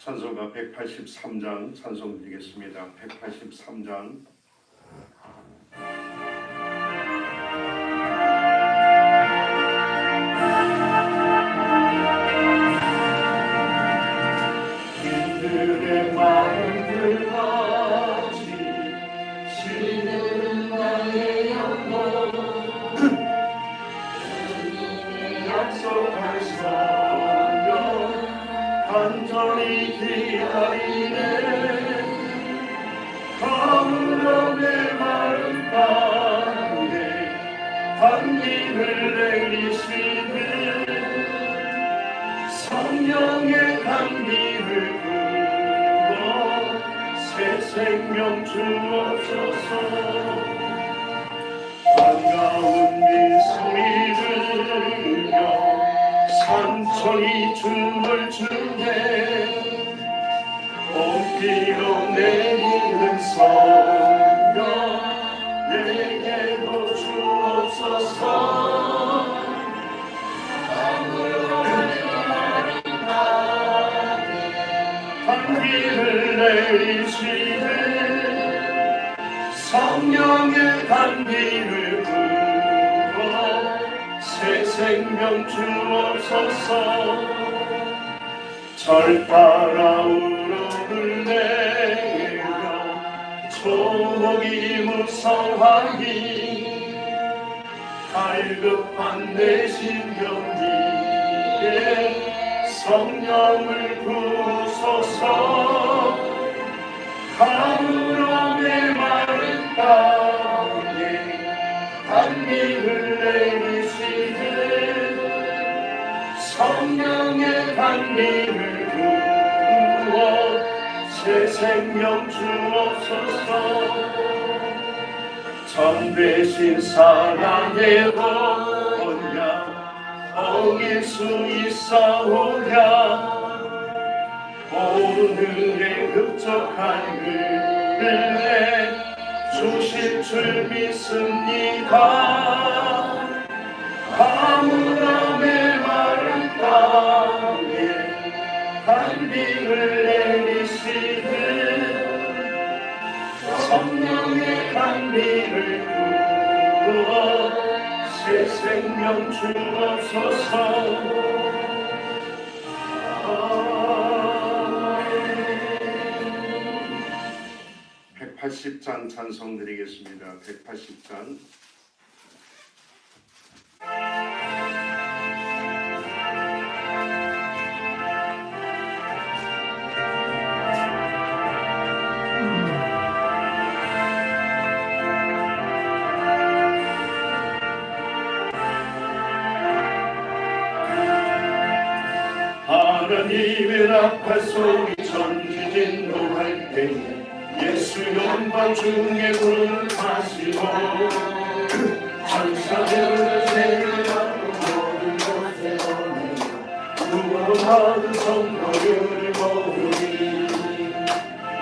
찬송가 183장 찬송 드리겠습니다. 183장. 그들의 마음을 가지 시는 나의 영혼 주님의 약속할 성령 간절히 기다리네. 가물음의 마음 가운데 단기를 내리시네. 성령의 단기를 부어 새 생명 주옵소서. 반가운 민소리 들려 산천이 춤을 추네. 봄비로 내리는 성령 내게도 주옵소서. 단기를 내리시네. 성령의 단기를 부어 새 생명 주옵소서. 절 따라 울음을 내며 초목이 무성하니 갈급한 내 심령 위에 성령을 부으소서. 가물음의 마음 가운데 단기를 내리시네. 성령의 단기를 부어 새 생명 주옵소서. 전 대신 사랑의 언약 어길 수 있사오랴. 오늘의 흡족한 은혜 주실 줄 믿습니다. 가물음의 마음 가운데 단비를 내리시네. 성령의 단비를 부어 새 생명 주옵소서. 180장 찬송 드리겠습니다. 180장. 하나님의 나팔 소리 전지진노할 때에 예수 영광 중에 불을 타시고 천사들을 세례하고 모든 곳에 보내며 구원받은 성도들을 모으니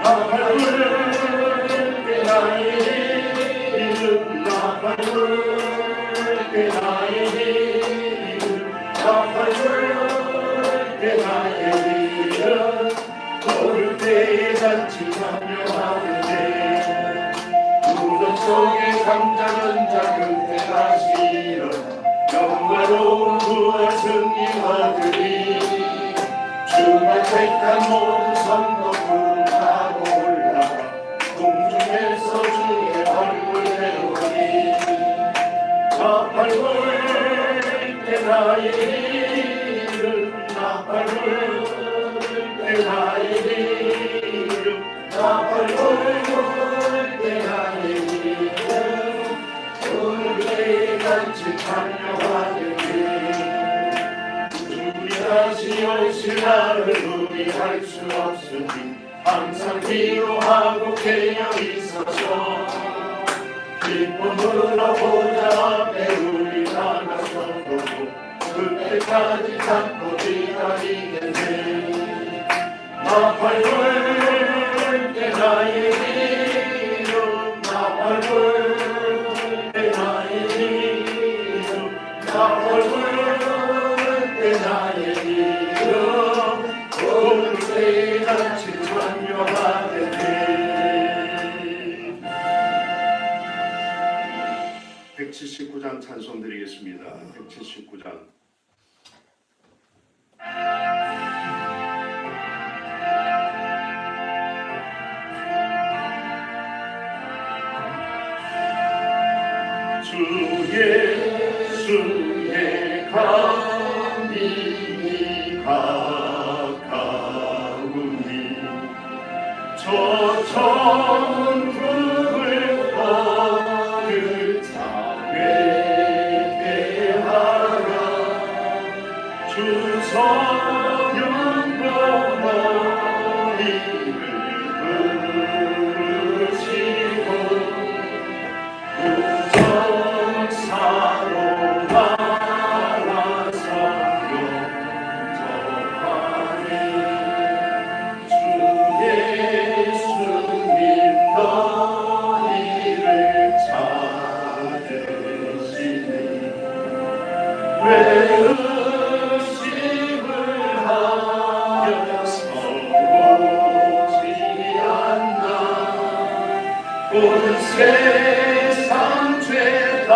나팔 불게 나의 이름 나팔 불게 나의 이름 나팔 불게 나의 이름 오를 때에 잔치 참여하는데 무덤 속에 감자는 작은 때 다시 일어나 영광로운 구원 승리 얻으리. 주만 택한 모든 성도 부름하고 올라가 공중에서 주의 얼굴 배우리. 나팔 불 때 나의 이름 나팔 불 때 나의 이름 나팔 불 때 나의 이름 오늘 때에 같이 찬양하겠네. 주님 다시 오실 날을 우리 알 수 없으니 항상 기도하고 깨어 있어서 기쁨으로 보좌 앞에 우리 나가서도 그때까지 잡고 기다리겠네. 나팔 불 때 나의 이름 나팔 불 때 나의 이름 나팔 불 때 나의 이름 오늘 때에 같이 찬양하네. 179장 찬송 드리겠습니다. 179장. 주 예수의 감히 가까우니 저 천국을 얻을 자에게 하라. 주 성령으로 너희를 부르시고 사로 말아서 영접하니 주 예수님 너희를 찾으시니 왜 의심을 하면서 오지 않나. 온 세상 죄다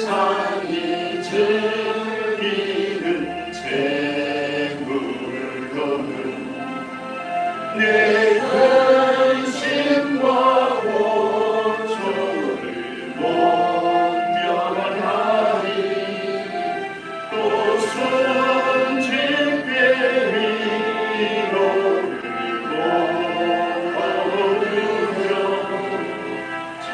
세상이 즐기는 재물로는 내 근심과 고초를 못 면하리. 또 순진죄 위로를 못 얻으며 저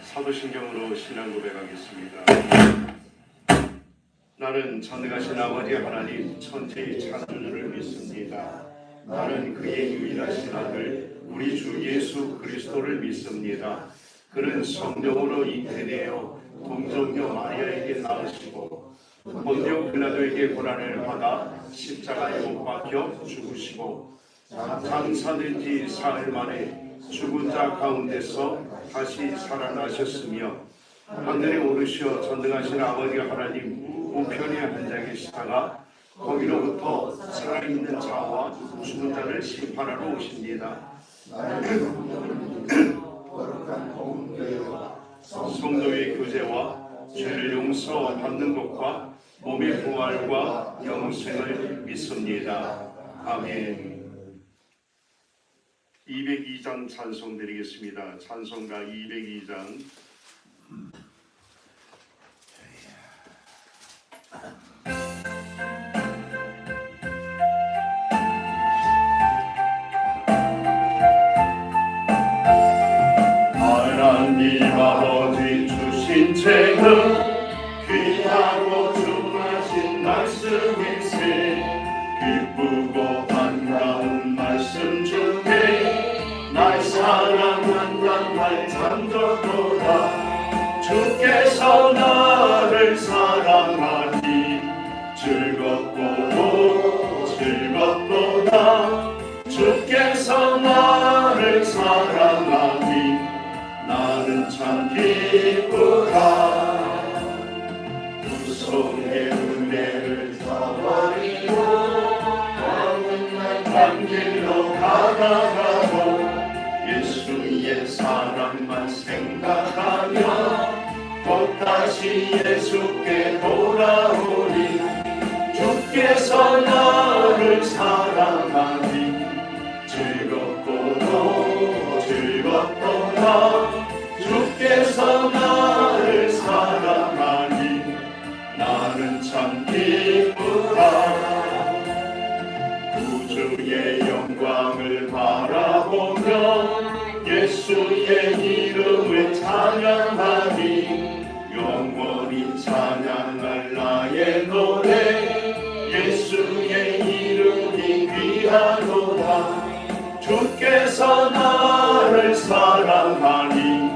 사도신경으로 신앙 고백하겠습니다. 나는 전능하신 아버지 하나님 천지의 창조주를 믿습니다. 나는 그의 유일하신 아들 우리 주 예수 그리스도를 믿습니다. 그는 성령으로 잉태되어 동정녀 마리아에게 낳으시고 본디오 빌라도에게 고난을 받아 십자가에 못 박혀 죽으시고 장사된 지 사흘 만에 죽은 자 가운데서 다시 살아나셨으며 하늘에 오르시어 전능하신 아버지 하나님 우편에 앉아 계시다가 거기로부터 살아있는 자와 죽은 자를 심판하러 오십니다. 성도의 교제와 죄를 용서받는 것과 몸의 부활과 영생을 믿습니다. 아멘. 202장 찬송 드리겠습니다. 찬송가 202장. 하나님 아버지 주신 책은 귀하고 중하신 말씀일세. 기쁘고 반가운 말씀 중에 날 사랑한단 말 잠적도다. 주께서 나를 사랑하니 즐겁고 즐겁도다. 주께서 나를 사랑하니 나는 참 기쁘다. 두 손에 은혜를 써버리고 한 길로 가다가도 예수의 사랑만 생각하며 곧 다시 예수께 돌아오리. 주께서 나를 사랑하니 즐겁고도 즐겁도다. 주께서 나를 사랑하니 나는 참 기쁘다. 구주의 영광을 바라보며 예수의 이름을 찬양하니 영원히 찬양할 나의 노래. 예수의 이름이 귀하도다. 주께서 나를 사랑하니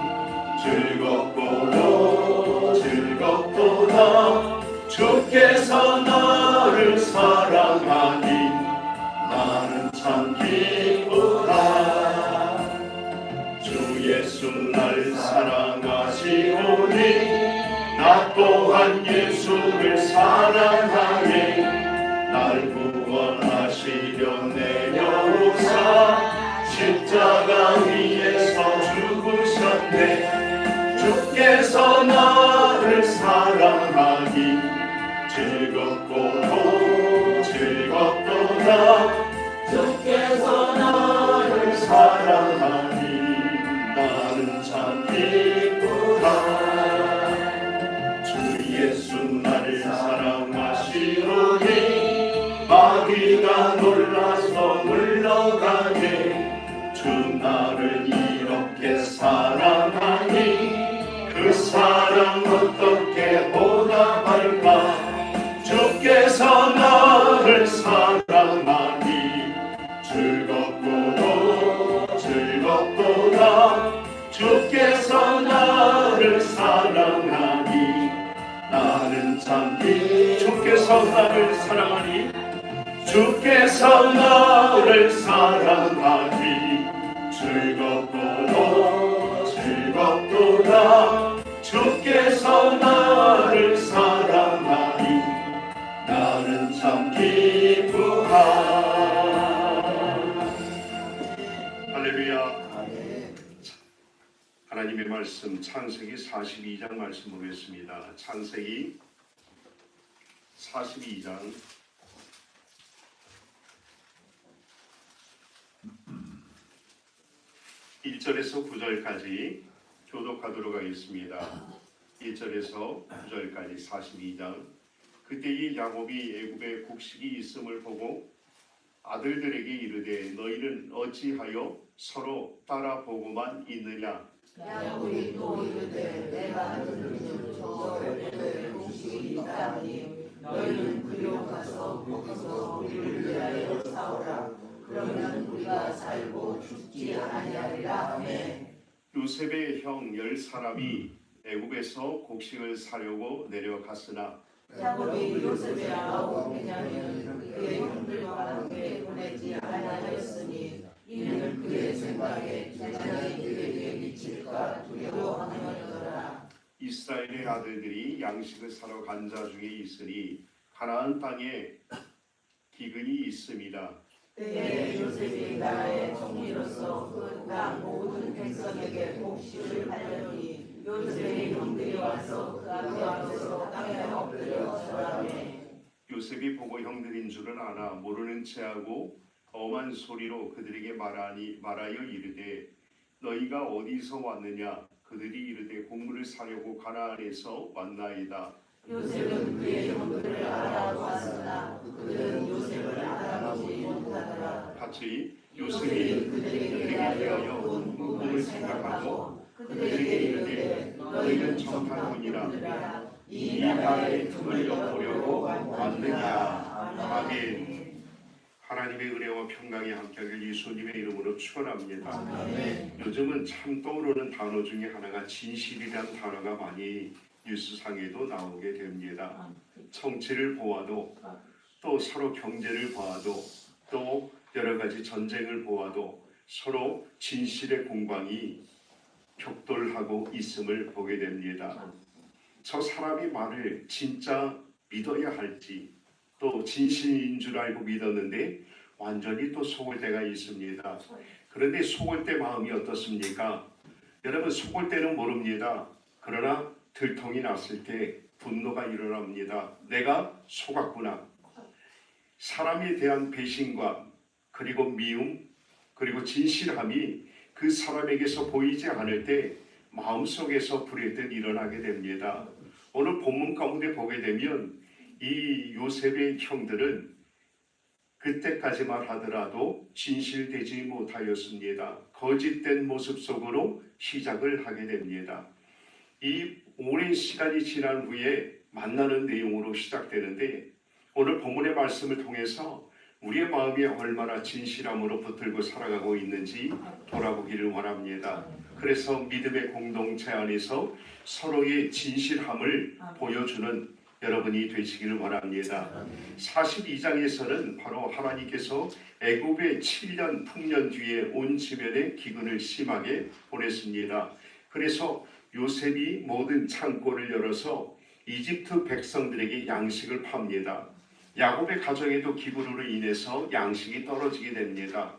즐겁고도 즐겁도다. 주께서 나를 사랑하니 나는 참 기쁘다. 주 예수 날 사랑하시오니 나 또한 예수를 사랑하네. 날 구원하시려 내려오사 십자가 위에서 죽으셨네. 주께서 나를 사랑하니 즐겁고도 즐겁도다. 주께서 나를 사랑하니 나는 참 기쁘다. 주 예수 나를 사랑하시오니 마귀가 놀라서 물러가네. 주 나를 이렇게 사랑하니 그 사랑 어떻게 보답할까. 주께서 나를 사랑하니 즐겁고도 즐겁도다. 주께서 나를 사랑하니 나는 참 주께서 나를 사랑하니 주께서 나를 사랑하니 즐겁고도 즐겁도다. 주께서 나를 사랑하니 나는 참 기쁘다. 할렐루야. 하나님의 말씀 창세기 42장 말씀 보겠습니다. 창세기 42장 1절에서 9절까지 교독하도록 하겠습니다. 1절에서 9절까지 42장. 그때에 야곱이 애굽에 곡식이 있음을 보고 아들들에게 이르되 너희는 어찌하여 서로 따라보고만 있느냐. 야곱이 또 이르되 내가 아들들을 저 애굽에 곡식이 있다니 너희는 그리로 가서 거기서 우리를 위하여 싸우라. 그러면 우리가 살고 죽지 아니하리라 하매. 요셉의 형 10사람이 애굽에서 곡식을 사려고 내려갔으나 야곱이 요셉의 아우 베냐민은 그의 형들과 함께 보내지 아니하였으니 이는 그의 생각에 재난이 그에게 미칠까 두려워함이었더라. 이스라엘의 아들들이 양식을 사러 간 자 중에 있으니 가나안 땅에 기근이 있음이다. 때에 요셉이 나라의 총리로서 그 땅 모든 백성에게 곡식을 팔려니 요셉의 형들이 와서 그 앞에서 땅에 엎드려 절하매. 요셉이 보고 형들인 줄은 아나 모르는 체하고 엄한 소리로 그들에게 말하여 이르되 너희가 어디서 왔느냐. 그들이 이르되 곡물을 사려고 가나안에서 왔나이다. 요셉은 그의 형들을 알아보았으나 그들은 요셉을 알아보지 못하더라. 같이 요셉이 그들에게 대하여 온 꿈을 생각하고 그들에게 이르되 너희는 정탐꾼이라 이 나라의 틈을 엿보려고 왔느냐. 아멘. 하나님의 은혜와 평강이 함께하길 예수님의 이름으로 축원합니다. 아멘. 요즘은 참 떠오르는 단어 중에 하나가 진실이란 단어가 많이 뉴스상에도 나오게 됩니다. 정치를 보아도 또 서로 경제를 보아도 또 여러 가지 전쟁을 보아도 서로 진실의 공방이 격돌하고 있음을 보게 됩니다. 저 사람이 말을 진짜 믿어야 할지 또 진실인 줄 알고 믿었는데 완전히 또 속을 때가 있습니다. 그런데 속을 때 마음이 어떻습니까? 여러분 속을 때는 모릅니다. 그러나 들통이 났을 때 분노가 일어납니다. 내가 속았구나. 사람에 대한 배신과 그리고 미움 그리고 진실함이 그 사람에게서 보이지 않을 때 마음속에서 불의듯 일어나게 됩니다. 오늘 본문 가운데 보게 되면 이 요셉의 형들은 그때까지만 하더라도 진실되지 못하였습니다. 거짓된 모습 속으로 시작을 하게 됩니다. 이 오랜 시간이 지난 후에 만나는 내용으로 시작되는데 오늘 본문의 말씀을 통해서 우리의 마음이 얼마나 진실함으로 붙들고 살아가고 있는지 돌아보기를 원합니다. 그래서 믿음의 공동체 안에서 서로의 진실함을 보여주는 여러분이 되시기를 원합니다. 42장에서는 바로 하나님께서 애굽의 7년 풍년 뒤에 온 지면에 기근을 심하게 보냈습니다. 그래서 요셉이 모든 창고를 열어서 이집트 백성들에게 양식을 팝니다. 야곱의 가정에도 기근으로 인해서 양식이 떨어지게 됩니다.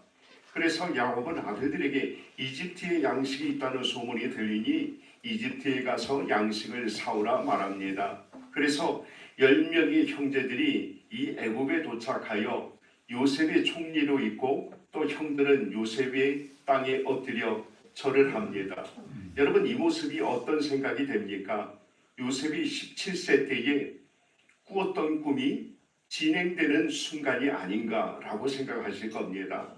그래서 야곱은 아들들에게 이집트에 양식이 있다는 소문이 들리니 이집트에 가서 양식을 사오라 말합니다. 그래서 10명의 형제들이 이 애굽에 도착하여 요셉의 총리로 있고 또 형들은 요셉의 땅에 엎드려 절을 합니다. 여러분 이 모습이 어떤 생각이 됩니까? 요셉이 17세 때에 꾸었던 꿈이 진행되는 순간이 아닌가라고 생각하실 겁니다.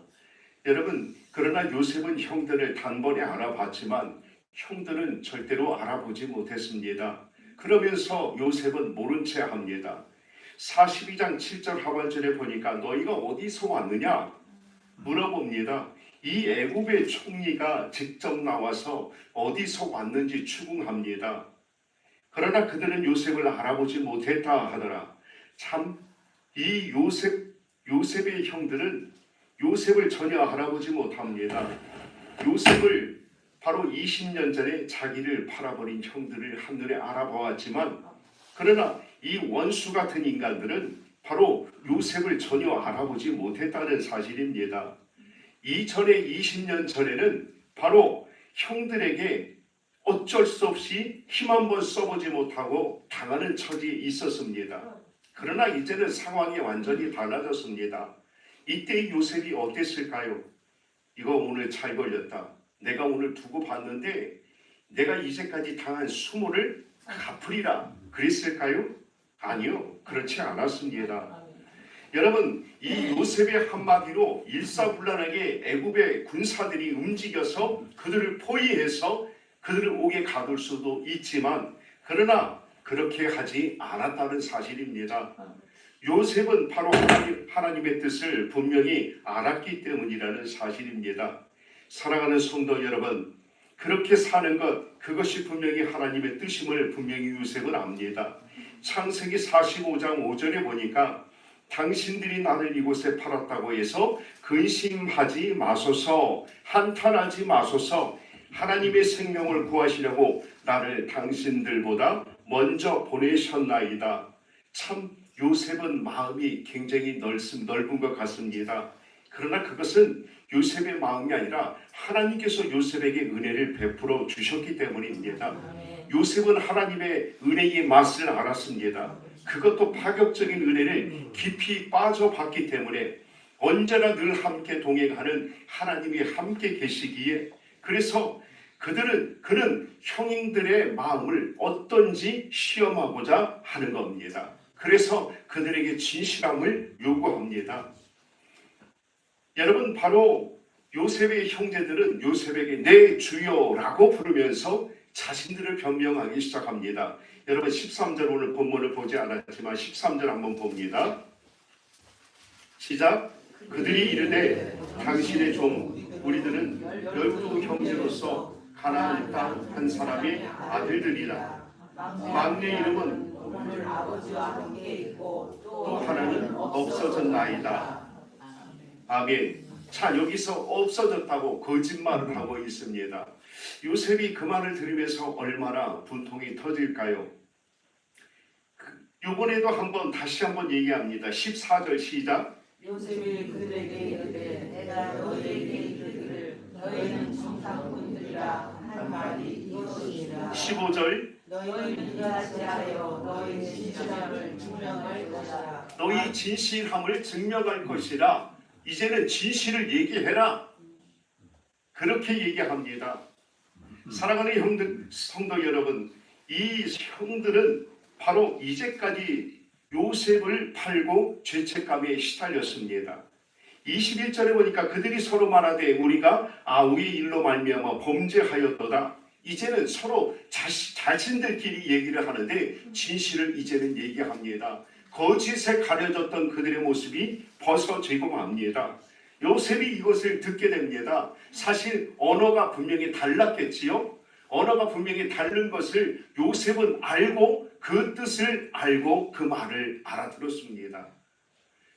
여러분 그러나 요셉은 형들을 단번에 알아봤지만 형들은 절대로 알아보지 못했습니다. 그러면서 요셉은 모른 채 합니다. 42장 7절 하반절에 보니까 너희가 어디서 왔느냐 물어봅니다. 이 애굽의 총리가 직접 나와서 어디서 왔는지 추궁합니다. 그러나 그들은 요셉을 알아보지 못했다 하더라. 참 이 요셉의 형들은 요셉을 전혀 알아보지 못합니다. 요셉을 바로 20년 전에 자기를 팔아버린 형들을 한눈에 알아보았지만 그러나 이 원수 같은 인간들은 바로 요셉을 전혀 알아보지 못했다는 사실입니다. 이전에 20년 전에는 바로 형들에게 어쩔 수 없이 힘 한번 써보지 못하고 당하는 처지에 있었습니다. 그러나 이제는 상황이 완전히 달라졌습니다. 이때 요셉이 어땠을까요? 이거 오늘 잘 걸렸다. 내가 오늘 두고 봤는데 내가 이제까지 당한 수모를 갚으리라 그랬을까요? 아니요. 그렇지 않았습니다. 여러분 이 요셉의 한마디로 일사불란하게 애굽의 군사들이 움직여서 그들을 포위해서 그들을 옥에 가둘 수도 있지만 그러나 그렇게 하지 않았다는 사실입니다. 요셉은 바로 하나님의 뜻을 분명히 알았기 때문이라는 사실입니다. 사랑하는 성도 여러분, 그렇게 사는 것 그것이 분명히 하나님의 뜻임을 분명히 요셉은 압니다. 창세기 45장 5절에 보니까 당신들이 나를 이곳에 팔았다고 해서 근심하지 마소서, 한탄하지 마소서. 하나님의 생명을 구하시려고 나를 당신들보다 먼저 보내셨나이다. 참 요셉은 마음이 굉장히 넓은 것 같습니다. 그러나 그것은 요셉의 마음이 아니라 하나님께서 요셉에게 은혜를 베풀어 주셨기 때문입니다. 요셉은 하나님의 은혜의 맛을 알았습니다. 그것도 파격적인 은혜를 깊이 빠져봤기 때문에 언제나 늘 함께 동행하는 하나님이 함께 계시기에 그래서 그는 형님들의 마음을 어떤지 시험하고자 하는 겁니다. 그래서 그들에게 진실함을 요구합니다. 여러분 바로 요셉의 형제들은 요셉에게 내 주여라고 부르면서 자신들을 변명하기 시작합니다. 여러분 13절 오늘 본문을 보지 않았지만 13절 한번 봅니다. 시작. 그들이 이르되 당신의 종 우리들은 12 형제로서 가나안 땅 한 사람의 아들들이라. 막내 이름은 오늘 아버지와 함께 있고 또 하나는 없어졌나이다. 아멘. 자 여기서 없어졌다고 거짓말을 하고 있습니다. 요셉이 그 말을 들으면서 얼마나 분통이 터질까요? 이번에도 다시 한번 얘기합니다. 14절 시작. 요셉이 그들에게 이르되 내가 너희에게 이르기를 너희는 정탐꾼들이라 한 말이 이것이니라. 15절 너희는 이같이 하여 너희 진실함을 증명할 것이라. 너희 진실함을 증명할 것이라. 이제는 진실을 얘기해라. 그렇게 얘기합니다. 사랑하는 형들, 성도 여러분, 이 형들은 바로 이제까지 요셉을 팔고 죄책감에 시달렸습니다. 21절에 보니까 그들이 서로 말하되 우리가 우리 일로 말미암아 범죄하였도다. 이제는 서로 자신들끼리 얘기를 하는데 진실을 이제는 얘기합니다. 거짓에 가려졌던 그들의 모습이 벗어지고 맙니다. 요셉이 이것을 듣게 됩니다. 사실 언어가 분명히 달랐겠지요. 언어가 분명히 다른 것을 요셉은 알고 그 뜻을 알고 그 말을 알아들었습니다.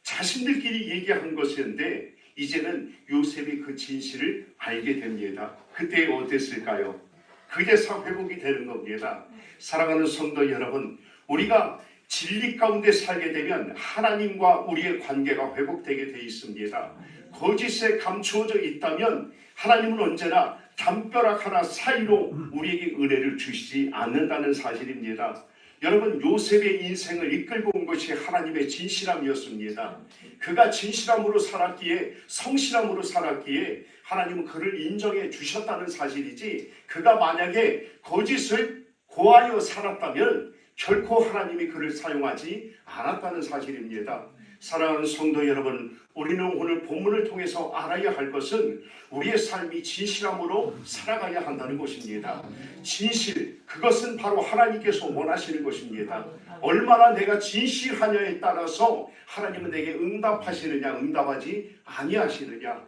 자신들끼리 얘기한 것이었는데 이제는 요셉이 그 진실을 알게 됩니다. 그때 어땠을까요? 그제서 회복이 되는 겁니다. 사랑하는 성도 여러분, 우리가 진리 가운데 살게 되면 하나님과 우리의 관계가 회복되게 되어 있습니다. 거짓에 감추어져 있다면 하나님은 언제나 담벼락 하나 사이로 우리에게 은혜를 주시지 않는다는 사실입니다. 여러분, 요셉의 인생을 이끌고 온 것이 하나님의 진실함이었습니다. 그가 진실함으로 살았기에, 성실함으로 살았기에 하나님은 그를 인정해 주셨다는 사실이지, 그가 만약에 거짓을 고하여 살았다면 결코 하나님이 그를 사용하지 않았다는 사실입니다. 사랑하는 성도 여러분, 우리는 오늘 본문을 통해서 알아야 할 것은 우리의 삶이 진실함으로 살아가야 한다는 것입니다. 진실, 그것은 바로 하나님께서 원하시는 것입니다. 얼마나 내가 진실하냐에 따라서 하나님은 내게 응답하시느냐 응답하지 아니하시느냐.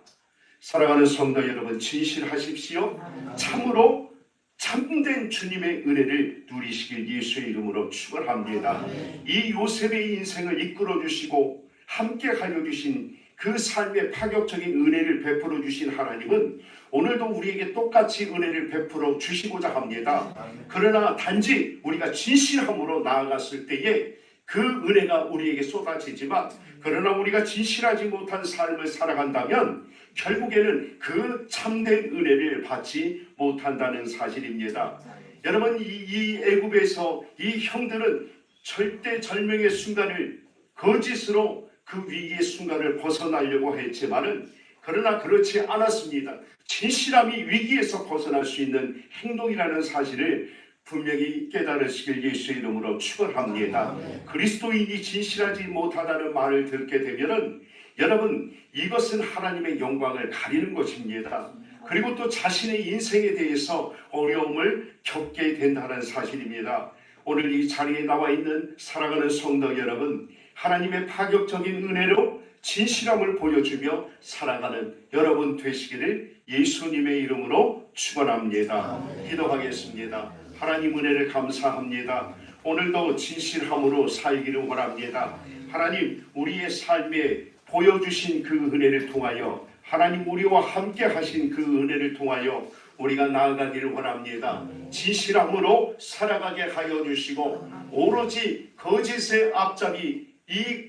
사랑하는 성도 여러분, 진실하십시오. 참으로 참된 주님의 은혜를 누리시길 예수의 이름으로 축원합니다. 이 요셉의 인생을 이끌어 주시고 함께 하여 주신 그 삶의 파격적인 은혜를 베풀어 주신 하나님은 오늘도 우리에게 똑같이 은혜를 베풀어 주시고자 합니다. 그러나 단지 우리가 진실함으로 나아갔을 때에 그 은혜가 우리에게 쏟아지지만, 그러나 우리가 진실하지 못한 삶을 살아간다면 결국에는 그 참된 은혜를 받지 못한다는 사실입니다. 여러분, 이 애굽에서 이 형들은 절대절명의 순간을 거짓으로 그 위기의 순간을 벗어나려고 했지만은, 그러나 그렇지 않았습니다. 진실함이 위기에서 벗어날 수 있는 행동이라는 사실을 분명히 깨달으시길 예수의 이름으로 축원합니다. 그리스도인이 진실하지 못하다는 말을 듣게 되면은 여러분, 이것은 하나님의 영광을 가리는 것입니다. 그리고 또 자신의 인생에 대해서 어려움을 겪게 된다는 사실입니다. 오늘 이 자리에 나와 있는 사랑하는 성도 여러분, 하나님의 파격적인 은혜로 진실함을 보여주며 살아가는 여러분 되시기를 예수님의 이름으로 축원합니다. 기도하겠습니다. 하나님 은혜를 감사합니다. 오늘도 진실함으로 살기를 원합니다. 하나님, 우리의 삶에 보여주신 그 은혜를 통하여, 하나님 우리와 함께 하신 그 은혜를 통하여 우리가 나아가기를 원합니다. 진실함으로 살아가게 하여 주시고, 오로지 거짓의 앞잡이 이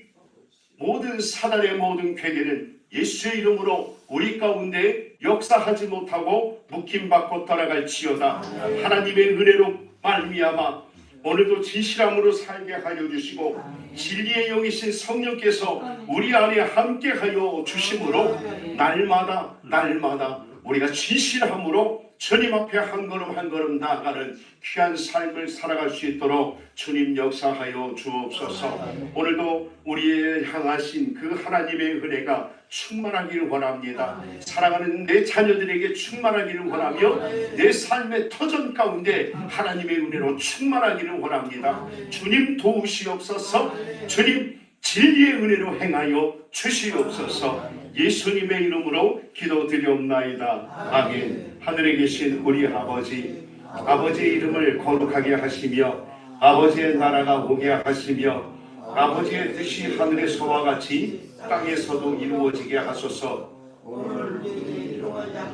모든 사단의 모든 괴계는 예수의 이름으로 우리 가운데 역사하지 못하고 묶임받고 떠나갈지어다. 하나님의 은혜로 말미암아 오늘도 진실함으로 살게 하여 주시고, 진리의 영이신 성령께서 우리 안에 함께 하여 주심으로 날마다 우리가 진실함으로 주님 앞에 한 걸음 한 걸음 나아가는 귀한 삶을 살아갈 수 있도록 주님 역사하여 주옵소서. 오늘도 우리의 향하신 그 하나님의 은혜가 충만하기를 원합니다. 사랑하는 내 자녀들에게 충만하기를 원하며 내 삶의 터전 가운데 하나님의 은혜로 충만하기를 원합니다. 주님 도우시옵소서. 주님 진리의 은혜로 행하여 주시옵소서. 예수님의 이름으로 기도드리옵나이다. 아멘. 하늘에 계신 우리 아버지, 아버지의 이름을 거룩하게 하시며 아버지의 나라가 오게 하시며 아버지의 뜻이 하늘에서와 같이 땅에서도 이루어지게 하소서.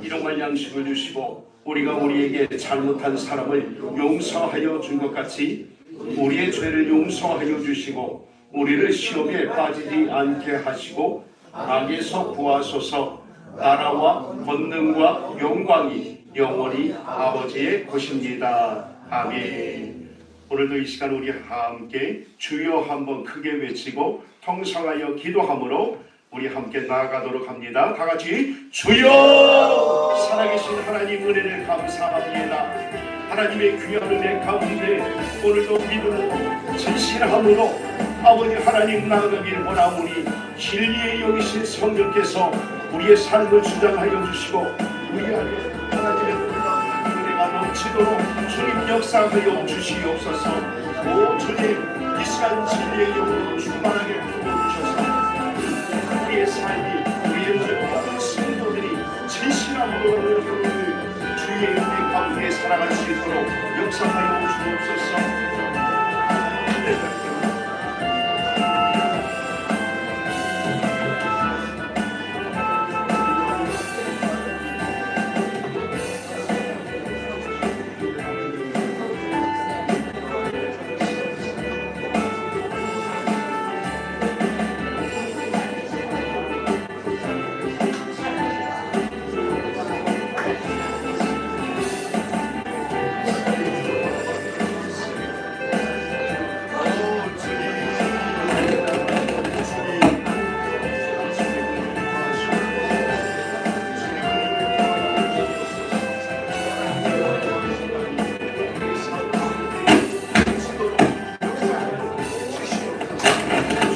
일용할 양식을 주시고 우리가 우리에게 잘못한 사람을 용서하여 준 것 같이 우리의 죄를 용서하여 주시고 우리를 시험에 빠지지 않게 하시고 악에서 구하소서. 나라와 권능과 영광이 영원히 아버지의 것입니다. 아멘. 오늘도 이 시간 우리 함께 주여 한번 크게 외치고 통성하여 기도함으로 우리 함께 나아가도록 합니다. 다 같이 주여! 살아계신 하나님 은혜를 감사합니다. 하나님의 귀한 은혜 가운데 오늘도 믿음으로 진실함으로 아버지 하나님 나아가기를 원하오니 진리에 여기신 성령께서 우리의 삶을 주장하여 주시고 우리 안에 하나님의 놀라운 은혜가 넘치도록 주님 역사하여 주시옵소서. 오 주님, 이 시간 진리의 영으로 충만하게 부어주셔서 우리의 삶이, 우리의 모든 성도들이 진실함으로 주의 은혜 가운데 살아갈 수 있도록 역사하여 주옵소서.